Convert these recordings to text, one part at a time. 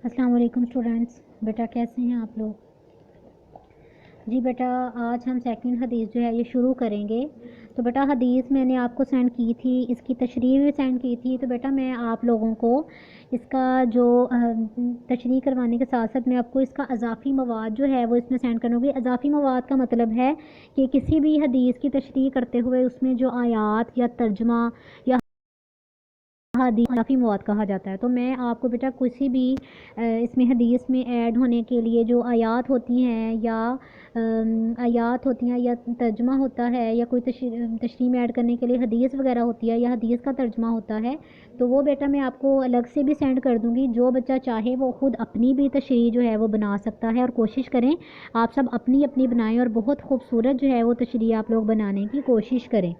السلام علیکم اسٹوڈینٹس، بیٹا کیسے ہیں آپ لوگ؟ جی بیٹا، آج ہم سیکنڈ حدیث جو ہے یہ شروع کریں گے۔ تو بیٹا حدیث میں نے آپ کو سینڈ کی تھی، اس کی تشریح بھی سینڈ کی تھی۔ تو بیٹا میں آپ لوگوں کو اس کا جو تشریح کروانے کے ساتھ ساتھ میں آپ کو اس کا اضافی مواد جو ہے وہ اس میں سینڈ کروں گی۔ اضافی مواد کا مطلب ہے کہ کسی بھی حدیث کی تشریح کرتے ہوئے اس میں جو آیات یا ترجمہ یا حدیث اضافی مواد کہا جاتا ہے۔ تو میں آپ کو بیٹا کسی بھی اس میں حدیث میں ایڈ ہونے کے لیے جو آیات ہوتی ہیں یا ترجمہ ہوتا ہے یا کوئی تشریح میں ایڈ کرنے کے لیے حدیث وغیرہ ہوتی ہے یا حدیث کا ترجمہ ہوتا ہے، تو وہ بیٹا میں آپ کو الگ سے بھی سینڈ کر دوں گی۔ جو بچہ چاہے وہ خود اپنی بھی تشریح جو ہے وہ بنا سکتا ہے، اور کوشش کریں آپ سب اپنی اپنی بنائیں اور بہت خوبصورت جو ہے وہ تشریح آپ لوگ بنانے کی کوشش کریں،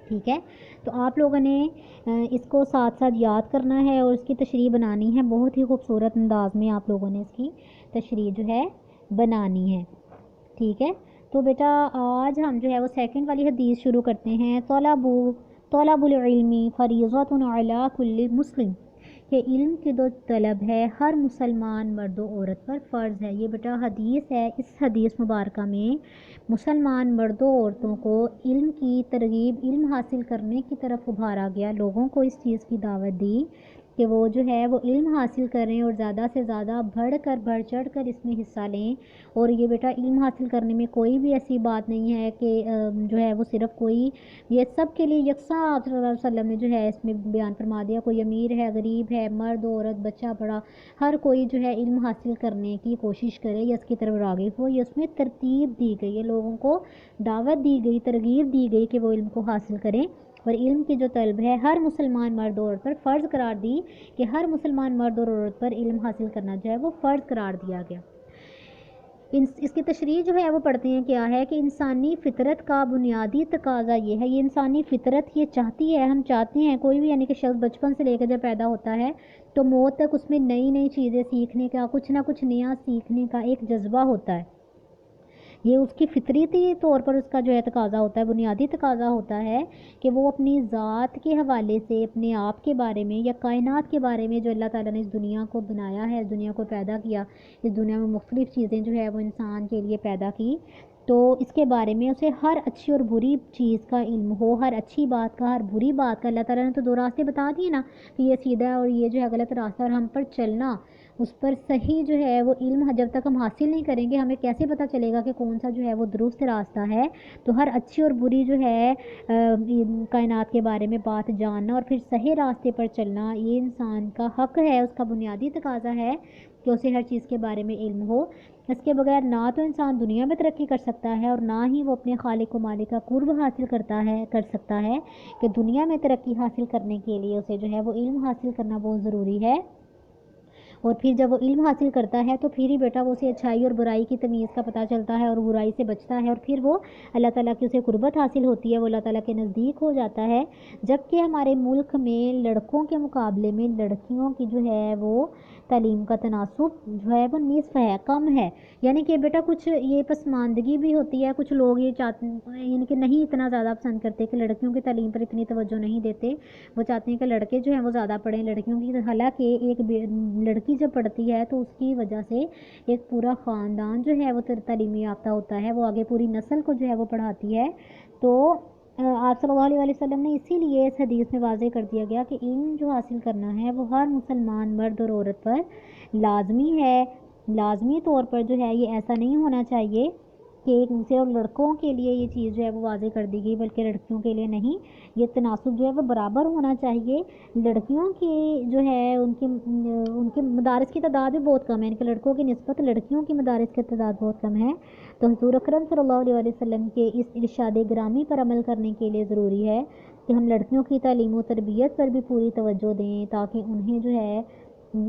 ٹھیک ہے؟ تو آپ لوگوں نے اس کو ساتھ ساتھ یاد کرنا ہے اور اس کی تشریح بنانی ہے۔ بہت ہی خوبصورت انداز میں آپ لوگوں نے اس کی تشریح جو ہے بنانی ہے، ٹھیک ہے؟ تو بیٹا آج ہم جو ہے وہ سیکنڈ والی حدیث شروع کرتے ہیں۔ طلب العلم فریضۃ علی کل مسلم، کہ علم کی جو طلب ہے ہر مسلمان مرد و عورت پر فرض ہے۔ یہ بیٹا حدیث ہے، اس حدیث مبارکہ میں مسلمان مردوں عورتوں کو علم کی ترغیب، علم حاصل کرنے کی طرف ابھارا گیا، لوگوں کو اس چیز کی دعوت دی کہ وہ جو ہے وہ علم حاصل کریں اور زیادہ سے زیادہ بڑھ چڑھ کر اس میں حصہ لیں۔ اور یہ بیٹا علم حاصل کرنے میں کوئی بھی ایسی بات نہیں ہے کہ جو ہے وہ صرف کوئی، یہ سب کے لیے یکساں آپ صلی اللہ علیہ وسلم نے جو ہے اس میں بیان فرما دیا۔ کوئی امیر ہے، غریب ہے، مرد عورت، بچہ بڑا، ہر کوئی جو ہے علم حاصل کرنے کی کوشش کرے یا اس کی طرف راغب ہو۔ یہ اس میں ترتیب دی گئی ہے، لوگوں کو دعوت دی گئی، ترغیب دی گئی کہ وہ علم کو حاصل کریں۔ اور علم کی جو طلب ہے ہر مسلمان مرد اور عورت پر فرض قرار دی، کہ ہر مسلمان مرد اور عورت پر علم حاصل کرنا جو ہے وہ فرض قرار دیا گیا۔ اس کی تشریح جو ہے وہ پڑھتے ہیں، کیا ہے کہ انسانی فطرت کا بنیادی تقاضا یہ ہے، یہ انسانی فطرت یہ چاہتی ہے، ہم چاہتے ہیں کوئی بھی یعنی کہ شخص بچپن سے لے کر جب پیدا ہوتا ہے تو موت تک اس میں نئی نئی چیزیں سیکھنے کا، کچھ نہ کچھ نیا سیکھنے کا ایک جذبہ ہوتا ہے۔ یہ اس کی فطریتی طور پر اس کا جو ہے تقاضا ہوتا ہے، بنیادی تقاضا ہوتا ہے کہ وہ اپنی ذات کے حوالے سے اپنے آپ کے بارے میں یا کائنات کے بارے میں جو اللہ تعالیٰ نے اس دنیا کو بنایا ہے، اس دنیا کو پیدا کیا، اس دنیا میں مختلف چیزیں جو ہے وہ انسان کے لیے پیدا کی، تو اس کے بارے میں اسے ہر اچھی اور بری چیز کا علم ہو، ہر اچھی بات کا، ہر بری بات کا۔ اللہ تعالیٰ نے تو دو راستے بتا دیے نا کہ یہ سیدھا ہے اور یہ جو ہے غلط راستہ، اور ہم پر چلنا، اس پر صحیح جو ہے وہ علم جب تک ہم حاصل نہیں کریں گے ہمیں کیسے پتہ چلے گا کہ کون سا جو ہے وہ درست راستہ ہے؟ تو ہر اچھی اور بری جو ہے کائنات کے بارے میں بات جاننا اور پھر صحیح راستے پر چلنا، یہ انسان کا حق ہے، اس کا بنیادی تقاضا ہے کہ اسے ہر چیز کے بارے میں علم ہو۔ اس کے بغیر نہ تو انسان دنیا میں ترقی کر سکتا ہے اور نہ ہی وہ اپنے خالق و مالک کا قرب حاصل کر سکتا ہے، کہ دنیا میں ترقی حاصل کرنے کے لیے اسے جو ہے وہ علم حاصل کرنا بہت ضروری ہے۔ اور پھر جب وہ علم حاصل کرتا ہے تو پھر ہی بیٹا وہ اسے اچھائی اور برائی کی تمیز کا پتہ چلتا ہے اور برائی سے بچتا ہے، اور پھر وہ اللہ تعالیٰ کی اسے قربت حاصل ہوتی ہے، وہ اللہ تعالیٰ کے نزدیک ہو جاتا ہے۔ جبکہ ہمارے ملک میں لڑکوں کے مقابلے میں لڑکیوں کی جو ہے وہ تعلیم کا تناسب جو ہے وہ نصف ہے، کم ہے، یعنی کہ بیٹا کچھ یہ پسماندگی بھی ہوتی ہے، کچھ لوگ یہ چاہتے ہیں یعنی کہ نہیں اتنا زیادہ پسند کرتے کہ لڑکیوں کی تعلیم پر اتنی توجہ نہیں دیتے، وہ چاہتے ہیں کہ لڑکے جو ہیں وہ زیادہ پڑھیں لڑکیوں کی، حالانکہ ایک لڑکی جب پڑھتی ہے تو اس کی وجہ سے ایک پورا خاندان جو ہے وہ تعلیمی یافتہ ہوتا ہے، وہ آگے پوری نسل کو جو ہے وہ پڑھاتی ہے۔ تو آپ صلی اللہ علیہ وسلم نے اسی لیے اس حدیث میں واضح کر دیا گیا کہ علم جو حاصل کرنا ہے وہ ہر مسلمان مرد اور عورت پر لازمی ہے، لازمی طور پر جو ہے یہ ایسا نہیں ہونا چاہیے کہ صرف لڑکوں کے لیے یہ چیز جو ہے وہ واضح کر دی گئی بلکہ لڑکیوں کے لیے نہیں، یہ تناسب جو ہے وہ برابر ہونا چاہیے۔ لڑکیوں کی جو ہے ان کے مدارس کی تعداد بھی بہت کم ہے، ان کے لڑکوں کی نسبت لڑکیوں کی مدارس کی تعداد بہت کم ہے۔ تو حضور اکرم صلی اللہ علیہ وسلم کے اس ارشاد گرامی پر عمل کرنے کے لیے ضروری ہے کہ ہم لڑکیوں کی تعلیم و تربیت پر بھی پوری توجہ دیں، تاکہ انہیں جو ہے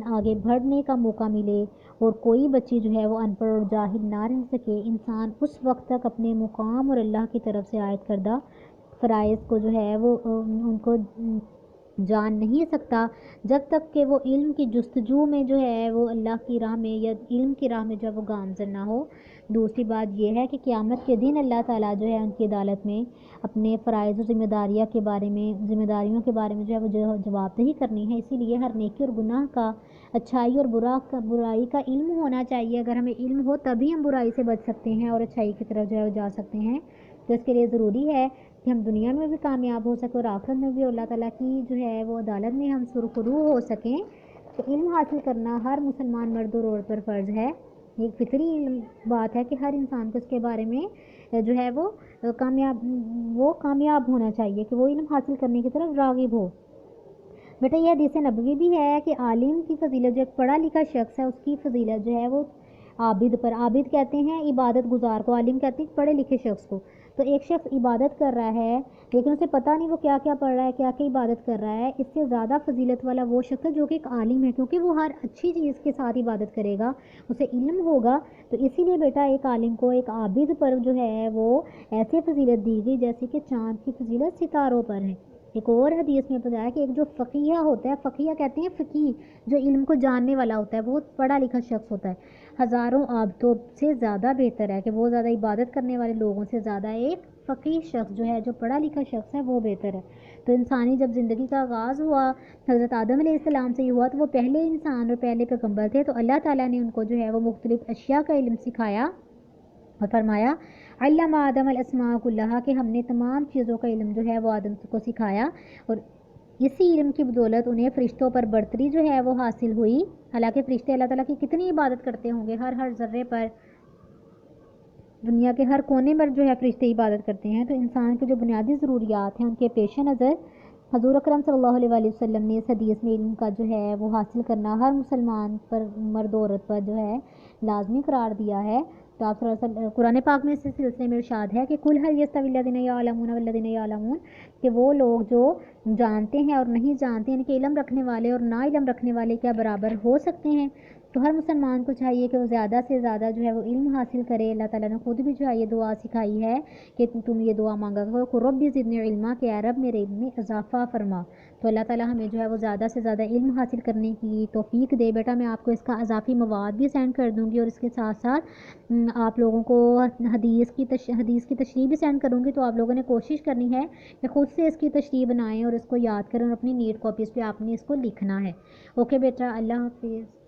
آگے بڑھنے کا موقع ملے اور کوئی بچی جو ہے وہ ان پڑھ اور جاہل نہ رہ سکے۔ انسان اس وقت تک اپنے مقام اور اللہ کی طرف سے عائد کردہ فرائض کو جو ہے وہ ان کو جان نہیں سکتا جب تک کہ وہ علم کی جستجو میں جو ہے وہ اللہ کی راہ میں یا علم کی راہ میں جب وہ گامزن نہ ہو۔ دوسری بات یہ ہے کہ قیامت کے دن اللہ تعالیٰ جو ہے ان کی عدالت میں اپنے فرائض و ذمہ داریوں کے بارے میں جو ہے وہ جواب دہی کرنی ہے، اسی لیے ہر نیکی اور گناہ کا اچھائی اور برائی کا علم ہونا چاہیے. اگر ہمیں علم ہو تبھی ہم برائی سے بچ سکتے ہیں اور اچھائی کی طرف جو ہے وہ جا سکتے ہیں. تو اس کے لیے ضروری ہے کہ ہم دنیا میں بھی کامیاب ہو سکیں اور آخرت میں بھی اللہ تعالیٰ کی جو ہے وہ عدالت میں ہم سرخرو ہو سکیں. تو علم حاصل کرنا ہر مسلمان مرد اور عورت پر فرض ہے. ایک فطری بات ہے کہ ہر انسان کو اس کے بارے میں جو ہے وہ کامیاب ہونا چاہیے کہ وہ علم حاصل کرنے کی طرف راغب ہو. بیٹا یہ حدیث نبوی بھی ہے کہ عالم کی فضیلت، جو ایک پڑھا لکھا شخص ہے اس کی فضیلت جو ہے وہ عابد پر، عابد کہتے ہیں عبادت گزار کو، عالم کہتے ہیں پڑھے لکھے شخص کو. تو ایک شخص عبادت کر رہا ہے لیکن اسے پتہ نہیں وہ کیا کیا پڑھ رہا ہے، کیا کیا عبادت کر رہا ہے، اس سے زیادہ فضیلت والا وہ شخص ہے جو کہ ایک عالم ہے، کیونکہ وہ ہر اچھی چیز کے ساتھ عبادت کرے گا، اسے علم ہوگا. تو اسی لیے بیٹا ایک عالم کو ایک عابد پر جو ہے وہ ایسے فضیلت دی گئی جیسے کہ چاند کی فضیلت ستاروں پر ہے. ایک اور حدیث میں بتایا کہ ایک جو فقیہ ہوتا ہے، فقیہ کہتے ہیں فقیہ، جو علم کو جاننے والا ہوتا ہے، بہت پڑھا لکھا شخص ہوتا ہے، ہزاروں عابدوں سے زیادہ بہتر ہے کہ وہ زیادہ عبادت کرنے والے لوگوں سے زیادہ ایک فقیہ شخص جو ہے، جو پڑھا لکھا شخص ہے، وہ بہتر ہے. تو انسانی جب زندگی کا آغاز ہوا حضرت آدم علیہ السلام سے ہی ہوا، تو وہ پہلے انسان اور پہلے پیغمبر تھے. تو اللہ تعالیٰ نے ان کو جو ہے وہ مختلف اشیاء کا علم سکھایا اور فرمایا علم آدم الاسماء کلہا، کہ ہم نے تمام چیزوں کا علم جو ہے وہ آدم کو سکھایا. اور اسی علم کی بدولت انہیں فرشتوں پر برتری جو ہے وہ حاصل ہوئی. حالانکہ فرشتے اللہ تعالیٰ کی کتنی عبادت کرتے ہوں گے، ہر ذرے پر، دنیا کے ہر کونے پر جو ہے فرشتے عبادت کرتے ہیں. تو انسان کے جو بنیادی ضروریات ہیں ان کے پیش نظر حضور اکرم صلی اللہ علیہ وآلہ وسلم نے اس حدیث میں علم کا جو ہے وہ حاصل کرنا ہر مسلمان پر، مرد عورت پر جو ہے لازمی قرار دیا ہے. تو آپ صلی اللہ علیہ وسلم قرآن پاک میں اس سلسلے میں ارشاد ہے کہ کل هل یستوی الذین یعلمون والذین یعلمون، کہ وہ لوگ جو جانتے ہیں اور نہیں جانتے، ان کے علم رکھنے والے اور نا علم رکھنے والے کیا برابر ہو سکتے ہیں. تو ہر مسلمان کو چاہیے کہ وہ زیادہ سے زیادہ جو ہے وہ علم حاصل کرے. اللہ تعالیٰ نے خود بھی جو ہے یہ دعا سکھائی ہے کہ تم یہ دعا مانگا کرو رب زدنی علما، کہ اے رب میرے علم میں اضافہ فرما. تو اللہ تعالیٰ ہمیں جو ہے وہ زیادہ سے زیادہ علم حاصل کرنے کی توفیق دے. بیٹا میں آپ کو اس کا اضافی مواد بھی سینڈ کر دوں گی اور اس کے ساتھ ساتھ آپ لوگوں کو حدیث کی تشریح بھی سینڈ کروں گی. تو آپ لوگوں نے کوشش کرنی ہے کہ خود سے اس کی تشریح بنائیں اور اس کو یاد کریں اور اپنی نیٹ کاپیز پہ آپ نے اس کو لکھنا ہے. اوکے بیٹا، اللہ حافظ.